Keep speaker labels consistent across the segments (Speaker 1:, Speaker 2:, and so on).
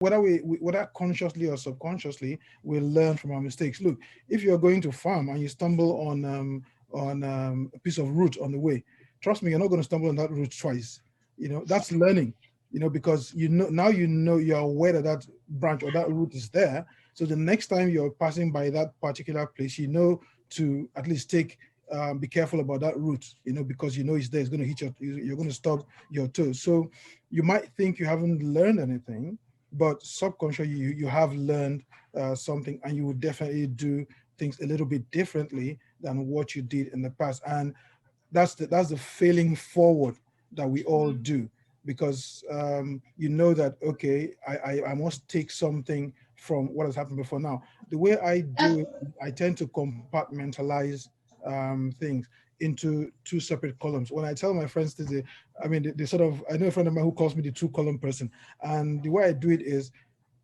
Speaker 1: whether consciously or subconsciously, we learn from our mistakes. Look, if you're going to farm and you stumble on a piece of root on the way, trust me, you're not going to stumble on that root twice. That's learning. Because now you're aware that that branch or that root is there. So the next time you're passing by that particular place, to at least be careful about that root, because it's there, it's going to hit you're going to stub your toes. So you might think you haven't learned anything, but subconsciously you have learned something, and you would definitely do things a little bit differently than what you did in the past. And that's the failing forward that we all do, because that, okay, I must take something from what has happened before. Now, the way I do it, I tend to compartmentalize things into two separate columns. When I tell my friends this, they sort of, I know a friend of mine who calls me the two column person. And the way I do it is,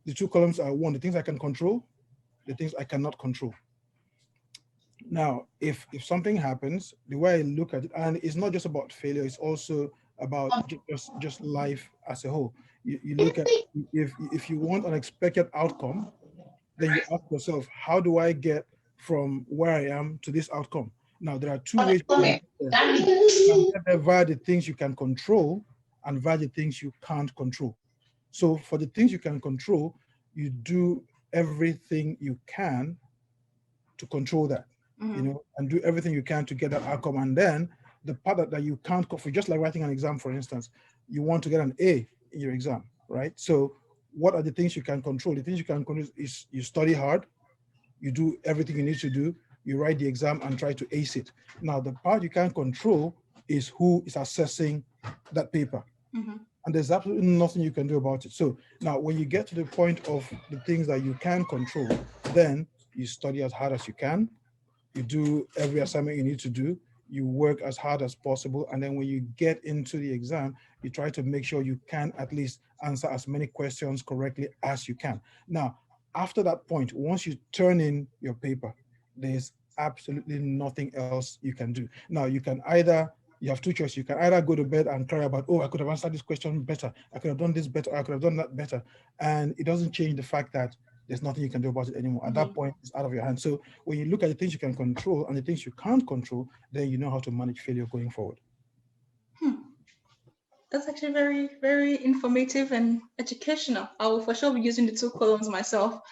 Speaker 1: the two columns are: one, the things I can control, the things I cannot control. Now, if something happens, the way I look at it, and it's not just about failure, it's also about just life as a whole. You look at, if you want an expected outcome, then you ask yourself, how do I get from where I am to this outcome? Now, there are two ways you can get there. You can get there via the things you can control and via the things you can't control. So for the things you can control, you do everything you can to control that, and do everything you can to get that outcome. And then the part that you can't control, just like writing an exam, for instance, you want to get an A in your exam, right? So what are the things you can control? The things you can control is you study hard, you do everything you need to do, you write the exam and try to ace it. Now, the part you can't control is who is assessing that paper. And there's absolutely nothing you can do about it. So now, when you get to the point of the things that you can control, then you study as hard as you can, you do every assignment you need to do, you work as hard as possible, and then when you get into the exam, you try to make sure you can at least answer as many questions correctly as you can. Now, after that point, once you turn in your paper, there's absolutely nothing else you can do. Now, you have two choices. You can either go to bed and cry about, oh, I could have answered this question better, I could have done this better, I could have done that better. And it doesn't change the fact that there's nothing you can do about it anymore. At that point, it's out of your hands. So when you look at the things you can control and the things you can't control, then you know how to manage failure going forward.
Speaker 2: That's actually very, very informative and educational. I will for sure be using the two columns myself.